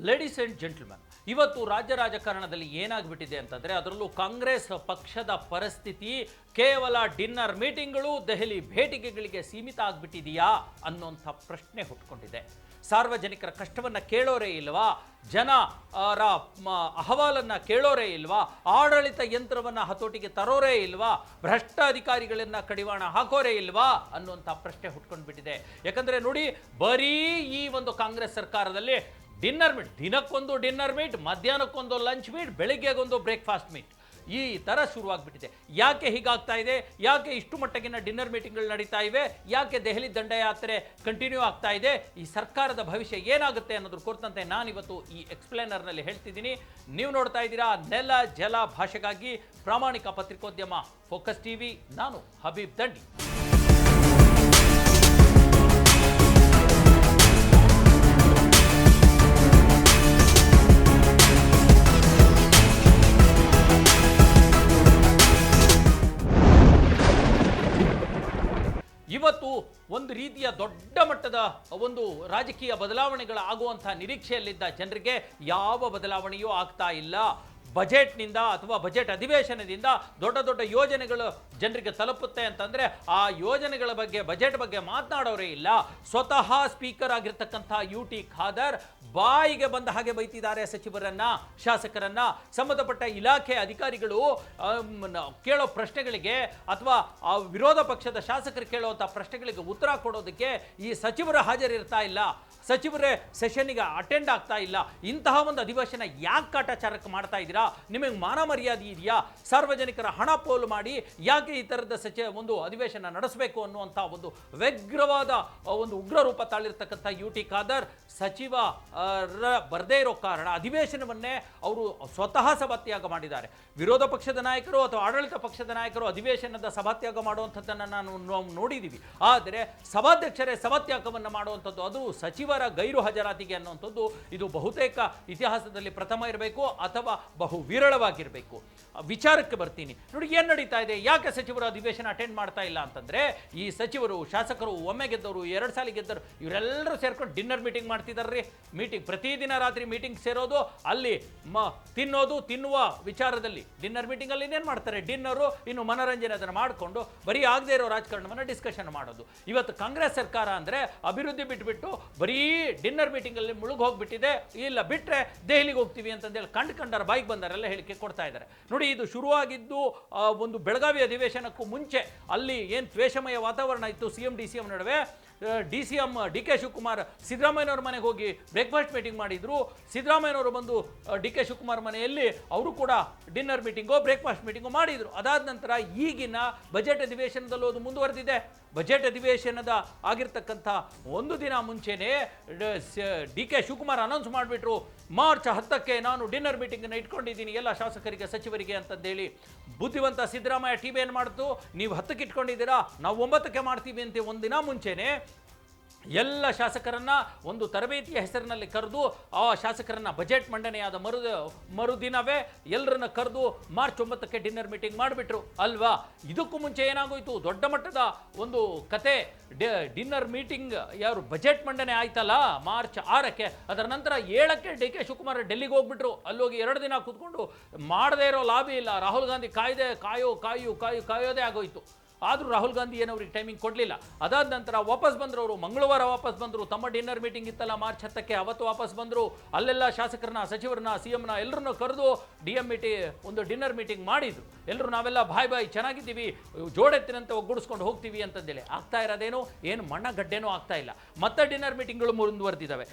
Ladies and gentleman, ಇವತ್ತು ರಾಜ್ಯ ರಾಜಕಾರಣದಲ್ಲಿ ಏನಾಗ್ಬಿಟ್ಟಿದೆ ಅಂತಂದರೆ, ಅದರಲ್ಲೂ ಕಾಂಗ್ರೆಸ್ ಪಕ್ಷದ ಪರಿಸ್ಥಿತಿ ಕೇವಲ ಡಿನ್ನರ್ ಮೀಟಿಂಗ್ಗಳು, ದೆಹಲಿ ಭೇಟಿಗೆಗಳಿಗೆ ಸೀಮಿತ ಆಗಿಬಿಟ್ಟಿದೆಯಾ ಅನ್ನೋಂಥ ಪ್ರಶ್ನೆ ಹುಟ್ಕೊಂಡಿದೆ. ಸಾರ್ವಜನಿಕರ ಕಷ್ಟವನ್ನು ಕೇಳೋರೇ ಇಲ್ವಾ? ಜನರ ಅಹವಾಲನ್ನು ಕೇಳೋರೇ ಇಲ್ವಾ? ಆಡಳಿತ ಯಂತ್ರವನ್ನು ಹತೋಟಿಗೆ ತರೋರೇ ಇಲ್ವಾ? ಭ್ರಷ್ಟ ಅಧಿಕಾರಿಗಳನ್ನು ಕಡಿವಾಣ ಹಾಕೋರೇ ಇಲ್ವಾ ಅನ್ನುವಂಥ ಪ್ರಶ್ನೆ ಹುಟ್ಕೊಂಡ್ಬಿಟ್ಟಿದೆ. ಯಾಕಂದರೆ ನೋಡಿ, ಬರೀ ಈ ಒಂದು ಕಾಂಗ್ರೆಸ್ ಸರ್ಕಾರದಲ್ಲಿ ಡಿನ್ನರ್ ಮೀಟ್, ದಿನಕ್ಕೊಂದು ಡಿನ್ನರ್ ಮೀಟ್, ಮಧ್ಯಾಹ್ನಕ್ಕೊಂದು ಲಂಚ್ ಮೀಟ್, ಬೆಳಿಗ್ಗೆಗೊಂದು ಬ್ರೇಕ್ಫಾಸ್ಟ್ ಮೀಟ್, ಈ ಥರ ಶುರುವಾಗ್ಬಿಟ್ಟಿದೆ. ಯಾಕೆ ಹೀಗಾಗ್ತಾ ಇದೆ? ಯಾಕೆ ಇಷ್ಟು ಮಟ್ಟಿಗಿನ ಡಿನ್ನರ್ ಮೀಟಿಂಗ್ಗಳು ನಡೀತಾ ಇವೆ? ಯಾಕೆ ದೆಹಲಿ ದಂಡಯಾತ್ರೆ ಕಂಟಿನ್ಯೂ ಆಗ್ತಾ ಇದೆ? ಈ ಸರ್ಕಾರದ ಭವಿಷ್ಯ ಏನಾಗುತ್ತೆ ಅನ್ನೋದ್ರ ಕುರಿತಂತೆ ನಾನಿವತ್ತು ಈ ಎಕ್ಸ್ಪ್ಲೇನರ್ನಲ್ಲಿ ಹೇಳ್ತಿದ್ದೀನಿ. ನೀವು ನೋಡ್ತಾ ಇದ್ದೀರಾ ನೆಲ ಜಲ ಭಾಷೆಗಾಗಿ ಪ್ರಾಮಾಣಿಕ ಪತ್ರಿಕೋದ್ಯಮ ಫೋಕಸ್ ಟಿವಿ. ನಾನು ಹಬೀಬ್ ದಂಡಿ. ಇವತ್ತು ಒಂದು ರೀತಿಯ ದೊಡ್ಡ ಮಟ್ಟದ ಒಂದು ರಾಜಕೀಯ ಬದಲಾವಣೆಗಳಾಗುವಂಥ ನಿರೀಕ್ಷೆಯಲ್ಲಿದ್ದ ಜನರಿಗೆ ಯಾವ ಬದಲಾವಣೆಯೂ ಆಗ್ತಾ ಇಲ್ಲ. ಬಜೆಟ್ನಿಂದ ಅಥವಾ ಬಜೆಟ್ ಅಧಿವೇಶನದಿಂದ ದೊಡ್ಡ ದೊಡ್ಡ ಯೋಜನೆಗಳು ಜನರಿಗೆ ತಲುಪುತ್ತೆ ಅಂತಂದರೆ ಆ ಯೋಜನೆಗಳ ಬಗ್ಗೆ, ಬಜೆಟ್ ಬಗ್ಗೆ ಮಾತನಾಡೋರೇ ಇಲ್ಲ. ಸ್ವತಃ ಸ್ಪೀಕರ್ ಆಗಿರ್ತಕ್ಕಂಥ UT ಖಾದರ್ ಬಾಯಿಗೆ ಬಂದ ಹಾಗೆ ಬೈತಿದ್ದಾರೆ ಸಚಿವರನ್ನ, ಶಾಸಕರನ್ನ. ಸಂಬಂಧಪಟ್ಟ ಇಲಾಖೆ ಅಧಿಕಾರಿಗಳು ಕೇಳೋ ಪ್ರಶ್ನೆಗಳಿಗೆ ಅಥವಾ ವಿರೋಧ ಪಕ್ಷದ ಶಾಸಕರು ಕೇಳುವಂಥ ಪ್ರಶ್ನೆಗಳಿಗೆ ಉತ್ತರ ಕೊಡೋದಕ್ಕೆ ಈ ಸಚಿವರು ಹಾಜರಿರ್ತಾ ಇಲ್ಲ. ಸಚಿವರೇ ಸೆಷನ್ನಿಗೆ ಅಟೆಂಡ್ ಆಗ್ತಾ ಇಲ್ಲ. ಇಂತಹ ಒಂದು ಅಧಿವೇಶನ ಯಾಕೆ ಕಾಟಾಚಾರಕ್ಕೆ ಮಾಡ್ತಾ ಇದ್ದೀರಾ? ನಿಮಗೆ ಮಾನ ಮರ್ಯಾದೆ ಇದೆಯಾ? ಸಾರ್ವಜನಿಕರ ಹಣ ಪೋಲು ಮಾಡಿ ಯಾಕೆ ಈ ಥರದ ಒಂದು ಅಧಿವೇಶನ ನಡೆಸಬೇಕು ಅನ್ನುವಂಥ ಒಂದು ವ್ಯಗ್ರವಾದ ಒಂದು ಉಗ್ರ ರೂಪ ತಾಳಿರ್ತಕ್ಕಂಥ UT ಖಾದರ್ ಸಚಿವ ಬರದೇ ಇರೋ ಕಾರಣ ಅಧಿವೇಶನವನ್ನೇ ಅವರು ಸ್ವತಃ ಸಭಾತ್ಯಾಗ ಮಾಡಿದ್ದಾರೆ. ವಿರೋಧ ಪಕ್ಷದ ನಾಯಕರು ಅಥವಾ ಆಡಳಿತ ಪಕ್ಷದ ನಾಯಕರು ಅಧಿವೇಶನದ ಸಭಾತ್ಯಾಗ ಮಾಡುವಂಥದ್ದನ್ನು ನಾವು ನೋಡಿದ್ದೀವಿ. ಆದರೆ ಸಭಾಧ್ಯಕ್ಷರೇ ಸಭಾತ್ಯಾಗವನ್ನು ಮಾಡುವಂಥದ್ದು, ಅದು ಸಚಿವರ ಗೈರು ಹಾಜರಾತಿಗೆ ಅನ್ನುವಂಥದ್ದು, ಇದು ಬಹುತೇಕ ಇತಿಹಾಸದಲ್ಲಿ ಪ್ರಥಮ ಇರಬೇಕು ಅಥವಾ ಬಹು ವಿರಳವಾಗಿರಬೇಕು. ವಿಚಾರಕ್ಕೆ ಬರ್ತೀನಿ. ನೋಡಿ, ಏನು ನಡೀತಾ ಇದೆ? ಯಾಕೆ ಸಚಿವರು ಅಧಿವೇಶನ ಅಟೆಂಡ್ ಮಾಡ್ತಾ ಇಲ್ಲ ಅಂತಂದರೆ, ಈ ಸಚಿವರು, ಶಾಸಕರು, ಒಮ್ಮೆ ಗೆದ್ದವರು, 2 ಸಾಲಿ ಗೆದ್ದರು, ಇವರೆಲ್ಲರೂ ಸೇರ್ಕೊಂಡು ಡಿನ್ನರ್ ಮೀಟಿಂಗ್ ಮಾಡ್ತಿದ್ದಾರೆ. ಮೀಟಿಂಗ್ ಪ್ರತಿದಿನ ರಾತ್ರಿ ಮೀಟಿಂಗ್ ಸೇರೋದು, ಅಲ್ಲಿ ತಿನ್ನುವ ವಿಚಾರದಲ್ಲಿ ಡಿನ್ನರ್ ಮೀಟಿಂಗಲ್ಲಿ ಇನ್ನೇನು ಮಾಡ್ತಾರೆ? ಡಿನ್ನರು, ಇನ್ನು ಮನೋರಂಜನೆ ಅದನ್ನು ಮಾಡಿಕೊಂಡು ಬರೀ ಆಗದೇ ಇರೋ ರಾಜಕಾರಣವನ್ನು ಡಿಸ್ಕಷನ್ ಮಾಡೋದು. ಇವತ್ತು ಕಾಂಗ್ರೆಸ್ ಸರ್ಕಾರ ಅಂದರೆ ಅಭಿವೃದ್ಧಿ ಬಿಟ್ಬಿಟ್ಟು ಬರೀ ಡಿನ್ನರ್ ಮೀಟಿಂಗಲ್ಲಿ ಮುಳುಗಿ ಹೋಗ್ಬಿಟ್ಟಿದೆ. ಇಲ್ಲ ಬಿಟ್ಟರೆ ದೆಹಲಿಗೆ ಹೋಗ್ತೀವಿ ಅಂತಂದೇಳಿ ಕಂಡರ ಬಾಯಿಗೆ ಬಂದರೆಲ್ಲ ಹೇಳಿಕೆ ಕೊಡ್ತಾ ಇದ್ದಾರೆ. ನೋಡಿ, ಇದು ಶುರುವಾಗಿದ್ದು ಒಂದು ಬೆಳಗಾವಿ ಅಧಿವೇಶನಕ್ಕೂ ಮುಂಚೆ ಅಲ್ಲಿ ಏನು ದ್ವೇಷಮಯ ವಾತಾವರಣ ಇತ್ತು CM DCM ನಡುವೆ. DCM DK ಶಿವಕುಮಾರ್ ಸಿದ್ದರಾಮಯ್ಯನವ್ರ ಮನೆಗೆ ಹೋಗಿ ಬ್ರೇಕ್ಫಾಸ್ಟ್ ಮೀಟಿಂಗ್ ಮಾಡಿದ್ರು. ಸಿದ್ದರಾಮಯ್ಯನವರು ಬಂದು DK ಶಿವಕುಮಾರ್ ಮನೆಯಲ್ಲಿ ಅವರು ಕೂಡ ಡಿನ್ನರ್ ಮೀಟಿಂಗು, ಬ್ರೇಕ್ಫಾಸ್ಟ್ ಮೀಟಿಂಗು ಮಾಡಿದರು. ಅದಾದ ನಂತರ ಈಗಿನ ಬಜೆಟ್ ಅಧಿವೇಶನದಲ್ಲೂ ಅದು ಮುಂದುವರೆದಿದೆ. ಬಜೆಟ್ ಅಧಿವೇಶನದ ಆಗಿರ್ತಕ್ಕಂಥ ಒಂದು ದಿನ ಮುಂಚೆನೇ DK ಶಿವಕುಮಾರ್ ಅನೌನ್ಸ್ ಮಾಡಿಬಿಟ್ರು, ಮಾರ್ಚ್ 10ಕ್ಕೆ ನಾನು ಡಿನ್ನರ್ ಮೀಟಿಂಗನ್ನು ಇಟ್ಕೊಂಡಿದ್ದೀನಿ ಎಲ್ಲ ಶಾಸಕರಿಗೆ, ಸಚಿವರಿಗೆ ಅಂತಂದೇಳಿ. ಬುದ್ಧಿವಂತ ಸಿದ್ದರಾಮಯ್ಯ TV ಏನು ಮಾಡ್ತು? ನೀವು 10ಕ್ಕೆ ಇಟ್ಕೊಂಡಿದ್ದೀರಾ, ನಾವು 9ಕ್ಕೆ ಮಾಡ್ತೀವಿ ಅಂತ ಒಂದಿನ ಮುಂಚೆನೇ ಎಲ್ಲ ಶಾಸಕರನ್ನ ಒಂದು ತರಬೇತಿಯ ಹೆಸರಿನಲ್ಲಿ ಕರೆದು, ಆ ಶಾಸಕರನ್ನ ಬಜೆಟ್ ಮಂಡನೆಯಾದ ಮರುದಿನವೇ ಎಲ್ಲರನ್ನ ಕರೆದು ಮಾರ್ಚ್ 9ಕ್ಕೆ ಡಿನ್ನರ್ ಮೀಟಿಂಗ್ ಮಾಡಿಬಿಟ್ರು ಅಲ್ವಾ? ಇದಕ್ಕೂ ಮುಂಚೆ ಏನಾಗೋಯ್ತು? ದೊಡ್ಡ ಮಟ್ಟದ ಒಂದು ಕತೆ. ಡಿನ್ನರ್ ಮೀಟಿಂಗ್ ಯಾರು ಬಜೆಟ್ ಮಂಡನೆ ಆಯ್ತಲ್ಲ ಮಾರ್ಚ್ 6ಕ್ಕೆ, ಅದರ ನಂತರ 7ಕ್ಕೆ DK ಶಿವಕುಮಾರ್ ಡೆಲ್ಲಿಗೆ ಹೋಗ್ಬಿಟ್ರು. ಅಲ್ಲೋಗಿ 2 ದಿನ ಕೂತ್ಕೊಂಡು ಮಾಡದೇ ಇರೋ ಲಾಭಿ ಇಲ್ಲ. ರಾಹುಲ್ ಗಾಂಧಿ ಕಾಯೋದೇ ಆಗೋಯ್ತು. ಆದರೂ ರಾಹುಲ್ ಗಾಂಧಿ ಏನವ್ರಿಗೆ ಟೈಮಿಂಗ್ ಕೊಡಲಿಲ್ಲ. ಅದಾದ ನಂತರ ವಾಪಸ್ ಬಂದರು. ಅವರು ಮಂಗಳವಾರ ವಾಪಸ್ ಬಂದರು. ತಮ್ಮ ಡಿನ್ನರ್ ಮೀಟಿಂಗ್ ಇತ್ತಲ್ಲ ಮಾರ್ಚ್ 10ಕ್ಕೆ, ಅವತ್ತು ವಾಪಸ್ ಬಂದರು. ಅಲ್ಲೆಲ್ಲ ಶಾಸಕರನ್ನ, ಸಚಿವರನ್ನ, CMನ ಎಲ್ಲರನ್ನ ಕರೆದು ಒಂದು ಡಿನ್ನರ್ ಮೀಟಿಂಗ್ ಮಾಡಿದ್ರು. ಎಲ್ಲರೂ ನಾವೆಲ್ಲ ಬಾಯ್ ಚೆನ್ನಾಗಿದ್ದೀವಿ, ಜೋಡೆತ್ತಿನಂತೆ ಒಗ್ಗೂಡಿಸ್ಕೊಂಡು ಹೋಗ್ತೀವಿ ಅಂತಂದೇಳಿ. ಆಗ್ತಾ ಇರೋದೇನು? ಏನು ಮಣ್ಣಗಡ್ಡೆನೂ ಆಗ್ತಾ ಇಲ್ಲ. ಮತ್ತೆ ಡಿನ್ನರ್ ಮೀಟಿಂಗ್ಗಳು ಮುಂದುವರೆದಿದ್ದಾವೆ.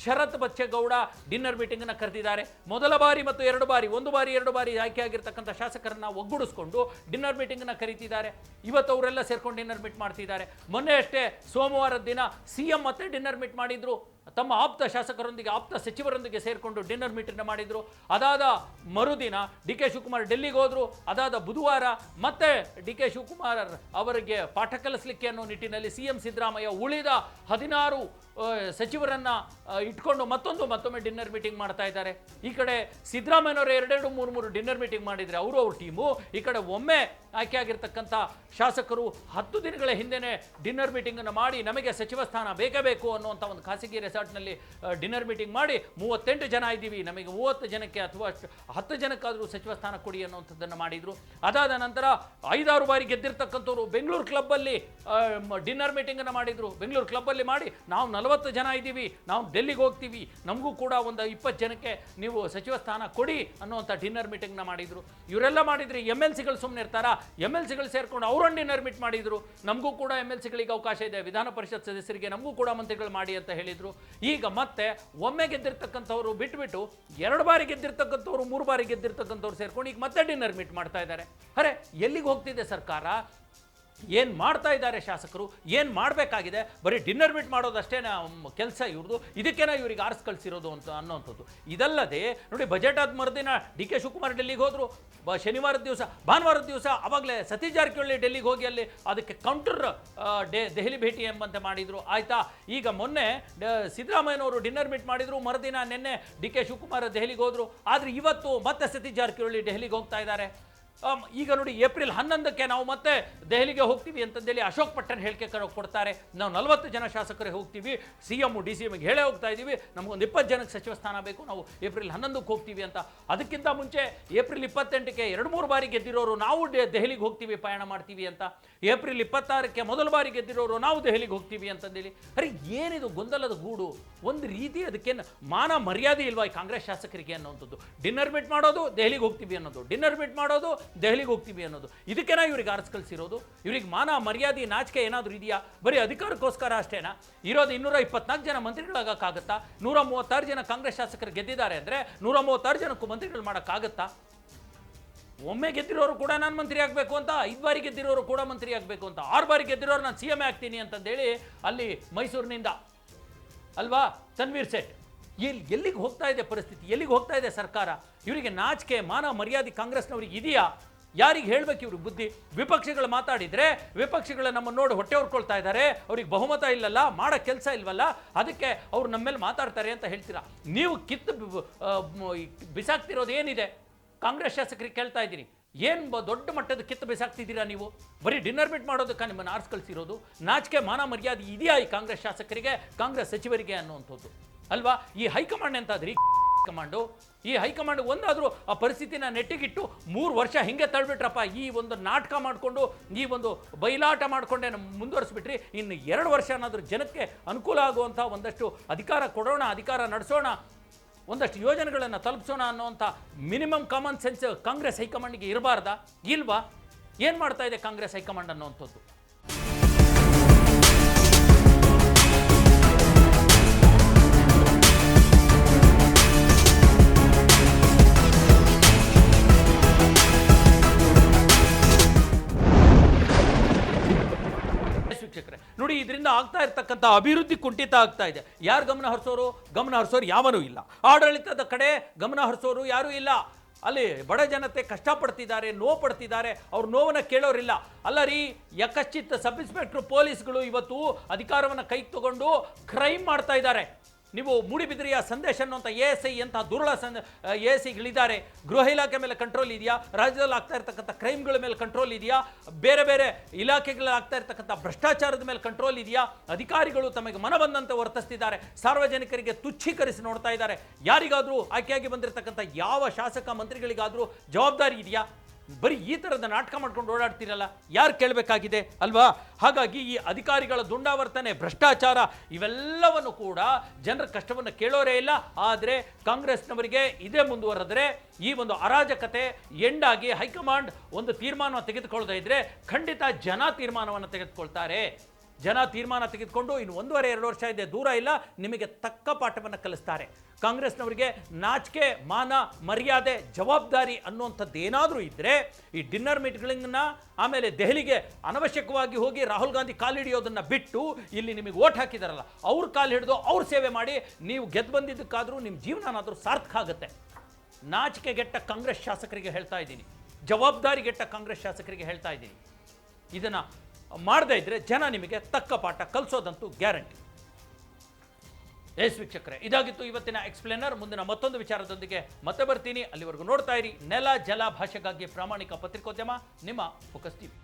ಶರತ್ ಬಚ್ಚೇಗೌಡ ಡಿನ್ನರ್ ಮೀಟಿಂಗನ್ನು ಕರೆದಿದ್ದಾರೆ. ಮೊದಲ ಬಾರಿ ಮತ್ತು 2 ಬಾರಿ, 1 ಬಾರಿ 2 ಬಾರಿ ಆಯ್ಕೆ ಆಗಿರ್ತಕ್ಕಂಥ ಶಾಸಕರನ್ನ ಒಗ್ಗೂಡಿಸ್ಕೊಂಡು ಡಿನ್ನರ್ ಮೀಟಿಂಗನ್ನು ಕರೀತಿದ್ದಾರೆ. ಇವತ್ತು ಅವರೆಲ್ಲ ಸೇರ್ಕೊಂಡು ಡಿನ್ನರ್ ಮೀಟ್ ಮಾಡ್ತಿದ್ದಾರೆ. ಮೊನ್ನೆ ಅಷ್ಟೇ ಸೋಮವಾರದ ದಿನ CM ಮತ್ತೆ ಡಿನ್ನರ್ ಮೀಟ್ ಮಾಡಿದ್ರು. ತಮ್ಮ ಆಪ್ತ ಶಾಸಕರೊಂದಿಗೆ, ಆಪ್ತ ಸಚಿವರೊಂದಿಗೆ ಸೇರಿಕೊಂಡು ಡಿನ್ನರ್ ಮೀಟನ್ನು ಮಾಡಿದರು. ಅದಾದ ಮರುದಿನ DK ಶಿವಕುಮಾರ್ ಡೆಲ್ಲಿಗೆ ಹೋದರು. ಅದಾದ ಬುಧವಾರ ಮತ್ತೆ DK ಶಿವಕುಮಾರ್ ಅವರಿಗೆ ಪಾಠ ಕಲಿಸಲಿಕ್ಕೆ ಅನ್ನೋ ನಿಟ್ಟಿನಲ್ಲಿ CM ಸಿದ್ದರಾಮಯ್ಯ ಉಳಿದ 16 ಸಚಿವರನ್ನು ಇಟ್ಕೊಂಡು ಮತ್ತೊಮ್ಮೆ ಡಿನ್ನರ್ ಮೀಟಿಂಗ್ ಮಾಡ್ತಾ ಇದ್ದಾರೆ. ಈ ಕಡೆ ಸಿದ್ದರಾಮಯ್ಯನವರು 2-3 ಡಿನ್ನರ್ ಮೀಟಿಂಗ್ ಮಾಡಿದರೆ ಅವ್ರ ಟೀಮು, ಈ ಕಡೆ ಒಮ್ಮೆ ಆಯ್ಕೆ ಆಗಿರ್ತಕ್ಕಂಥ ಶಾಸಕರು 10 ದಿನಗಳ ಹಿಂದೆನೇ ಡಿನ್ನರ್ ಮೀಟಿಂಗನ್ನು ಮಾಡಿ ನಮಗೆ ಸಚಿವ ಸ್ಥಾನ ಬೇಕೇ ಬೇಕು ಅನ್ನುವಂಥ ಒಂದು ಖಾಸಗಿ ರೆಸಾರ್ಟ್ನಲ್ಲಿ ಡಿನ್ನರ್ ಮೀಟಿಂಗ್ ಮಾಡಿ 38 ಜನ ಇದ್ದೀವಿ, ನಮಗೆ 30 ಜನಕ್ಕೆ ಅಥವಾ 10 ಜನಕ್ಕಾದರೂ ಸಚಿವ ಸ್ಥಾನ ಕೊಡಿ ಅನ್ನುವಂಥದ್ದನ್ನು ಮಾಡಿದರು. ಅದಾದ ನಂತರ 5-6 ಬಾರಿ ಗೆದ್ದಿರ್ತಕ್ಕಂಥವ್ರು ಬೆಂಗಳೂರು ಕ್ಲಬ್ಬಲ್ಲಿ ಡಿನ್ನರ್ ಮೀಟಿಂಗನ್ನು ಮಾಡಿದರು. ಬೆಂಗಳೂರು ಕ್ಲಬ್ಬಲ್ಲಿ ಮಾಡಿ ನಾವು 40 ಜನ ಇದ್ದೀವಿ, ನಾವು ಡೆಲ್ಲಿಗೆ ಹೋಗ್ತೀವಿ, ನಮಗೂ ಕೂಡ ಒಂದು 20 ಜನಕ್ಕೆ ನೀವು ಸಚಿವ ಸ್ಥಾನ ಕೊಡಿ ಅನ್ನುವಂಥ ಡಿನ್ನರ್ ಮೀಟಿಂಗ್ನ ಮಾಡಿದರು. ಇವರೆಲ್ಲ ಮಾಡಿದರೆ MLCಗಳು ಸುಮ್ಮನೆ ಇರ್ತಾರಾ? MLCಗಳು ಸೇರ್ಕೊಂಡು ಅವರನ್ನು ಡಿನ್ನರ್ ಮೀಟ್ ಮಾಡಿದರು. ನಮಗೂ ಕೂಡ MLCಗಳಿಗೆ ಅವಕಾಶ ಇದೆ, ವಿಧಾನ ಪರಿಷತ್ ಸದಸ್ಯರಿಗೆ ನಮಗೂ ಕೂಡ ಮಂತ್ರಿಗಳು ಮಾಡಿ ಅಂತ ಹೇಳಿದರು. ಈಗ ಮತ್ತೆ ಒಮ್ಮೆ ಗೆದ್ದಿರ್ತಕ್ಕಂಥವ್ರು ಬಿಟ್ಬಿಟ್ಟು 2 ಬಾರಿ ಗೆದ್ದಿರ್ತಕ್ಕಂಥವ್ರು 3 ಬಾರಿ ಗೆದ್ದಿರ್ತಕ್ಕಂಥವ್ರು ಸೇರ್ಕೊಂಡು ಈಗ ಮತ್ತೆ ಡಿನ್ನರ್ ಮೀಟ್ ಮಾಡ್ತಾ ಇದ್ದಾರೆ. ಅರೆ ಎಲ್ಲಿಗೆ ಹೋಗ್ತಿದೆ ಸರ್ಕಾರ? ಏನು ಮಾಡ್ತಾ ಇದ್ದಾರೆ ಶಾಸಕರು? ಏನು ಮಾಡಬೇಕಾಗಿದೆ? ಬರೀ ಡಿನ್ನರ್ ಮೀಟ್ ಮಾಡೋದಷ್ಟೇ ಕೆಲಸ ಇವ್ರದ್ದು, ಇದಕ್ಕೇನ ಇವ್ರಿಗೆ ಆರಿಸ್ ಕಳಿಸಿರೋದು ಅಂತ ಅನ್ನೋಂಥದ್ದು. ಇದಲ್ಲದೆ ನೋಡಿ, ಬಜೆಟ್ ಆದ ಮರುದಿನ DK ಶಿವಕುಮಾರ್ ಡೆಲ್ಲಿಗೆ ಹೋದರು. ಭಾನುವಾರದ ದಿವಸ ಆವಾಗಲೇ ಸತೀಶ್ ಜಾರಕಿಹೊಳಿ ಡೆಲ್ಲಿಗೆ ಹೋಗಿ ಅಲ್ಲಿ ಅದಕ್ಕೆ ಕೌಂಟರ್ ದೆಹಲಿ ಭೇಟಿ ಎಂಬಂತೆ ಮಾಡಿದರು. ಆಯಿತಾ? ಈಗ ಮೊನ್ನೆ ಸಿದ್ದರಾಮಯ್ಯನವರು ಡಿನ್ನರ್ ಮೀಟ್ ಮಾಡಿದರು, ಮರುದಿನ ನಿನ್ನೆ DK ಶಿವಕುಮಾರ್ ದೆಹಲಿಗೆ ಹೋದರು. ಆದರೆ ಇವತ್ತು ಮತ್ತೆ ಸತೀಶ್ ಜಾರಕಿಹೊಳಿ ಡೆಹಲಿಗೆ ಹೋಗ್ತಾ ಇದ್ದಾರೆ. ಈಗ ನೋಡಿ, ಏಪ್ರಿಲ್ 11ಕ್ಕೆ ನಾವು ಮತ್ತೆ ದೆಹಲಿಗೆ ಹೋಗ್ತೀವಿ ಅಂತಂದೇಳಿ ಅಶೋಕ್ ಪಟ್ಟಣ್ ಹೇಳಿಕೆ ಕೊಡ್ತಾರೆ. ನಾವು 40 ಜನ ಶಾಸಕರೇ ಹೋಗ್ತೀವಿ, CM DCMಗೆ ಹೇಳೇ ಹೋಗ್ತಾ ಇದ್ದೀವಿ, ನಮಗೊಂದು 20 ಜನಕ್ಕೆ ಸಚಿವ ಸ್ಥಾನ ಬೇಕು, ನಾವು ಏಪ್ರಿಲ್ 11ಕ್ಕೆ ಹೋಗ್ತೀವಿ ಅಂತ. ಅದಕ್ಕಿಂತ ಮುಂಚೆ ಏಪ್ರಿಲ್ 28ಕ್ಕೆ 2-3 ಬಾರಿ ಗೆದ್ದಿರೋರು ನಾವು ದೆಹಲಿಗೆ ಹೋಗ್ತೀವಿ, ಪಯಣ ಮಾಡ್ತೀವಿ ಅಂತ. ಏಪ್ರಿಲ್ 26ಕ್ಕೆ ಮೊದಲ ಬಾರಿ ಗೆದ್ದಿರೋರು ನಾವು ದೆಹಲಿಗೆ ಹೋಗ್ತೀವಿ ಅಂತಂದೇಳಿ. ಅರೆ ಏನಿದು ಗೊಂದಲದ ಗೂಡು? ಒಂದು ರೀತಿ ಅದಕ್ಕೇನು ಮಾನ ಮರ್ಯಾದೆ ಇಲ್ವಾ ಈ ಕಾಂಗ್ರೆಸ್ ಶಾಸಕರಿಗೆ ಅನ್ನೋಂಥದ್ದು? ಡಿನ್ನರ್ ಮೀಟ್ ಮಾಡೋದು, ದೆಹಲಿಗೆ ಹೋಗ್ತೀವಿ ಅನ್ನೋದು, ಡಿನ್ನರ್ ಮೀಟ್ ಮಾಡೋದು, ದೆಹಲಿಗೆ ಹೋಗ್ತೀವಿ ಅನ್ನೋದು, ಇದಕ್ಕೇನಾ ಇವ್ರಿಗೆ ಆರಿಸ್ ಕಳಿಸಿರೋದು? ಇವ್ರಿಗೆ ಮಾನ ಮರ್ಯಾದೆ ನಾಚಿಕೆ ಏನಾದರೂ ಇದೆಯಾ? ಬರೀ ಅಧಿಕಾರಕ್ಕೋಸ್ಕರ ಅಷ್ಟೇನಾ ಇರೋದು? 224 ಜನ ಮಂತ್ರಿಗಳಾಗಕ್ಕಾಗತ್ತಾ? 136 ಜನ ಕಾಂಗ್ರೆಸ್ ಶಾಸಕರು ಗೆದ್ದಿದ್ದಾರೆ ಅಂದರೆ 136 ಜನಕ್ಕೂ ಮಂತ್ರಿಗಳು ಮಾಡೋಕ್ಕಾಗತ್ತಾ? ಒಮ್ಮೆ ಗೆದ್ದಿರೋರು ಕೂಡ ನಾನು ಮಂತ್ರಿ ಆಗಬೇಕು ಅಂತ, 5 ಬಾರಿ ಗೆದ್ದಿರೋರು ಕೂಡ ಮಂತ್ರಿ ಆಗಬೇಕು ಅಂತ, 6 ಬಾರಿ ಗೆದ್ದಿರೋರು ನಾನು CM ಆಗ್ತೀನಿ ಅಂತಂದೇಳಿ ಅಲ್ಲಿ ಮೈಸೂರಿನಿಂದ ಅಲ್ವಾ ತನ್ವೀರ್ ಸೇಠ್. ಎಲ್ಲಿಗೆ ಹೋಗ್ತಾ ಇದೆ ಪರಿಸ್ಥಿತಿ? ಎಲ್ಲಿಗೆ ಹೋಗ್ತಾ ಇದೆ ಸರ್ಕಾರ? ಇವರಿಗೆ ನಾಚಿಕೆ ಮಾನ ಮರ್ಯಾದೆ ಕಾಂಗ್ರೆಸ್ನವ್ರಿಗೆ ಇದೆಯಾ? ಯಾರಿಗೆ ಹೇಳಬೇಕು ಇವ್ರಿಗೆ ಬುದ್ಧಿ? ವಿಪಕ್ಷಗಳು ಮಾತಾಡಿದರೆ ವಿಪಕ್ಷಗಳು ನಮ್ಮನ್ನು ನೋಡಿ ಹೊಟ್ಟೆ ಹೊರ್ಕೊಳ್ತಾ ಇದ್ದಾರೆ, ಅವ್ರಿಗೆ ಬಹುಮತ ಇಲ್ಲಲ್ಲ, ಮಾಡೋ ಕೆಲಸ ಇಲ್ವಲ್ಲ, ಅದಕ್ಕೆ ಅವ್ರು ನಮ್ಮ ಮೇಲೆ ಮಾತಾಡ್ತಾರೆ ಅಂತ ಹೇಳ್ತೀರಾ. ನೀವು ಬಿಸಾಕ್ತಿರೋದು ಏನಿದೆ? ಕಾಂಗ್ರೆಸ್ ಶಾಸಕರಿಗೆ ಕೇಳ್ತಾ ಇದ್ದೀನಿ, ಏನು ದೊಡ್ಡ ಮಟ್ಟದ ಕಿತ್ತು ಬಿಸಾಕ್ತಿದ್ದೀರಾ ನೀವು? ಬರೀ ಡಿನ್ನರ್ ಮೀಟ್ ಮಾಡೋದಕ್ಕೆ ನಿಮ್ಮನ್ನು ಆರಿಸ್ ಕಳಿಸಿರೋದು? ನಾಚಿಕೆ ಮಾನ ಮರ್ಯಾದೆ ಇದೆಯಾ ಈ ಕಾಂಗ್ರೆಸ್ ಶಾಸಕರಿಗೆ, ಕಾಂಗ್ರೆಸ್ ಸಚಿವರಿಗೆ ಅನ್ನುವಂಥದ್ದು ಅಲ್ವಾ? ಈ ಹೈಕಮಾಂಡ್ ಎಂತಾದ್ರಿ ಕಮಾಂಡು? ಈ ಹೈಕಮಾಂಡ್ ಒಂದಾದರೂ ಆ ಪರಿಸ್ಥಿತಿನ ನೆಟ್ಟಿಗಿಟ್ಟು 3 ವರ್ಷ ಹಿಂಗೆ ತಳ್ಬಿಟ್ರಪ್ಪ. ಈ ಒಂದು ನಾಟಕ ಮಾಡಿಕೊಂಡು, ಈ ಒಂದು ಬಯಲಾಟ ಮಾಡಿಕೊಂಡೇ ಮುಂದುವರಿಸ್ಬಿಟ್ರಿ. ಇನ್ನು 2 ವರ್ಷ ಏನಾದರೂ ಜನಕ್ಕೆ ಅನುಕೂಲ ಆಗುವಂಥ ಒಂದಷ್ಟು ಅಧಿಕಾರ ಕೊಡೋಣ, ಅಧಿಕಾರ ನಡೆಸೋಣ, ಒಂದಷ್ಟು ಯೋಜನೆಗಳನ್ನು ತಲುಪಿಸೋಣ ಅನ್ನೋಂಥ ಮಿನಿಮಮ್ ಕಾಮನ್ ಸೆನ್ಸ್ ಕಾಂಗ್ರೆಸ್ ಹೈಕಮಾಂಡ್ಗೆ ಇರಬಾರ್ದಾ? ಇಲ್ವಾ? ಏನು ಮಾಡ್ತಾ ಇದೆ ಕಾಂಗ್ರೆಸ್ ಹೈಕಮಾಂಡ್ ಅನ್ನೋವಂಥದ್ದು? ನೋಡಿ, ಇದರಿಂದ ಆಗ್ತಾ ಇರ್ತಕ್ಕಂಥ ಅಭಿವೃದ್ಧಿ ಕುಂಠಿತ ಆಗ್ತಾ ಇದೆ. ಯಾರು ಗಮನ ಹರಿಸೋರು ಯಾವನೂ ಇಲ್ಲ. ಆಡಳಿತದ ಕಡೆ ಗಮನ ಹರಿಸೋರು ಯಾರೂ ಇಲ್ಲ. ಅಲ್ಲಿ ಬಡ ಜನತೆ ಕಷ್ಟಪಡ್ತಿದ್ದಾರೆ, ನೋವು ಪಡ್ತಿದ್ದಾರೆ, ಅವ್ರ ನೋವನ್ನು ಕೇಳೋರಿಲ್ಲ. ಅಲ್ಲ ರೀ, ಯಕಶ್ಚಿತ್ ಸಬ್ ಇನ್ಸ್ಪೆಕ್ಟರ್ ಪೊಲೀಸ್ಗಳು ಇವತ್ತು ಅಧಿಕಾರವನ್ನು ಕೈಗೆ ತಗೊಂಡು ಕ್ರೈಮ್ ಮಾಡ್ತಾ ಇದ್ದಾರೆ. ನೀವು ಮೂಡಿಬಿದ್ರಿಯ ಸಂದೇಶ ಅನ್ನುವಂಥ ASI ಅಂತ ದುರುಳ ASIಗಳಿದ್ದಾರೆ. ಗೃಹ ಇಲಾಖೆ ಮೇಲೆ ಕಂಟ್ರೋಲ್ ಇದೆಯಾ? ರಾಜ್ಯದಲ್ಲಿ ಆಗ್ತಾ ಇರ್ತಕ್ಕಂಥ ಕ್ರೈಮ್ಗಳ ಮೇಲೆ ಕಂಟ್ರೋಲ್ ಇದೆಯಾ? ಬೇರೆ ಬೇರೆ ಇಲಾಖೆಗಳಲ್ಲಿ ಆಗ್ತಾ ಇರ್ತಕ್ಕಂಥ ಭ್ರಷ್ಟಾಚಾರದ ಮೇಲೆ ಕಂಟ್ರೋಲ್ ಇದೆಯಾ? ಅಧಿಕಾರಿಗಳು ತಮಗೆ ಮನ ಬಂದಂತೆ ವರ್ತಿಸ್ತಿದ್ದಾರೆ, ಸಾರ್ವಜನಿಕರಿಗೆ ತುಚ್ಛೀಕರಿಸಿ ನೋಡ್ತಾ ಇದ್ದಾರೆ. ಯಾರಿಗಾದರೂ ಆಯ್ಕೆಯಾಗಿ ಬಂದಿರತಕ್ಕಂಥ ಯಾವ ಶಾಸಕ ಮಂತ್ರಿಗಳಿಗಾದರೂ ಜವಾಬ್ದಾರಿ ಇದೆಯಾ? ಬರೀ ಈ ಥರದ ನಾಟಕ ಮಾಡ್ಕೊಂಡು ಓಡಾಡ್ತಿರಲ್ಲ, ಯಾರು ಕೇಳಬೇಕಾಗಿದೆ ಅಲ್ವಾ? ಹಾಗಾಗಿ ಈ ಅಧಿಕಾರಿಗಳ ದುಂಡಾವರ್ತನೆ, ಭ್ರಷ್ಟಾಚಾರ ಇವೆಲ್ಲವನ್ನು ಕೂಡ ಜನರ ಕಷ್ಟವನ್ನು ಕೇಳೋರೇ ಇಲ್ಲ. ಆದರೆ ಕಾಂಗ್ರೆಸ್ನವರಿಗೆ ಇದೇ ಮುಂದುವರೆದರೆ ಈ ಒಂದು ಅರಾಜಕತೆ ಎಂಡಾಗಿ ಹೈಕಮಾಂಡ್ ಒಂದು ತೀರ್ಮಾನವನ್ನು ತೆಗೆದುಕೊಳ್ಳದೇ ಇದ್ದರೆ ಖಂಡಿತ ಜನ ತೀರ್ಮಾನವನ್ನು ತೆಗೆದುಕೊಳ್ತಾರೆ. ಜನ ತೀರ್ಮಾನ ತೆಗೆದುಕೊಂಡು ಇನ್ನು 1.5-2 ವರ್ಷ ಇದೆ, ದೂರ ಇಲ್ಲ, ನಿಮಗೆ ತಕ್ಕ ಪಾಠವನ್ನು ಕಲಿಸ್ತಾರೆ. ಕಾಂಗ್ರೆಸ್ನವರಿಗೆ ನಾಚಿಕೆ ಮಾನ ಮರ್ಯಾದೆ ಜವಾಬ್ದಾರಿ ಅನ್ನುವಂಥದ್ದು ಏನಾದರೂ ಇದ್ದರೆ ಈ ಡಿನ್ನರ್ ಮೀಟ್ಗಳನ್ನ ಆಮೇಲೆ ದೆಹಲಿಗೆ ಅನವಶ್ಯಕವಾಗಿ ಹೋಗಿ ರಾಹುಲ್ ಗಾಂಧಿ ಕಾಲು ಹಿಡಿಯೋದನ್ನು ಬಿಟ್ಟು ಇಲ್ಲಿ ನಿಮಗೆ ಓಟ್ ಹಾಕಿದಾರಲ್ಲ ಅವ್ರ ಕಾಲು ಹಿಡಿದು ಅವ್ರ ಸೇವೆ ಮಾಡಿ ನೀವು ಗೆದ್ದು ಬಂದಿದ್ದಕ್ಕಾದರೂ ನಿಮ್ಮ ಜೀವನನಾದರೂ ಸಾರ್ಥಕ ಆಗುತ್ತೆ. ನಾಚಿಕೆಗೆಟ್ಟ ಕಾಂಗ್ರೆಸ್ ಶಾಸಕರಿಗೆ ಹೇಳ್ತಾ ಇದ್ದೀನಿ, ಜವಾಬ್ದಾರಿಗೆಟ್ಟ ಕಾಂಗ್ರೆಸ್ ಶಾಸಕರಿಗೆ ಹೇಳ್ತಾ ಇದ್ದೀನಿ, ಇದನ್ನು ಮಾಡದೇ ಇದ್ದರೆ ಜನ ನಿಮಗೆ ತಕ್ಕ ಪಾಠ ಕಲಿಸೋದಂತೂ ಗ್ಯಾರಂಟಿ. ಎಸ್ ವೀಕ್ಷಕರೇ, ಇದಾಗಿತ್ತು ಇವತ್ತಿನ ಎಕ್ಸ್ಪ್ಲೇನರ್. ಮುಂದಿನ ಮತ್ತೊಂದು ವಿಚಾರದೊಂದಿಗೆ ಮತ್ತೆ ಬರ್ತೀನಿ. ಅಲ್ಲಿವರೆಗೂ ನೋಡ್ತಾ ಇರಿ ನೆಲ ಜಲ ಭಾಷೆಗಾಗಿ ಪ್ರಾಮಾಣಿಕ ಪತ್ರಿಕೋದ್ಯಮ, ನಿಮ್ಮ ಫೋಕಸ್ ಟಿವಿ.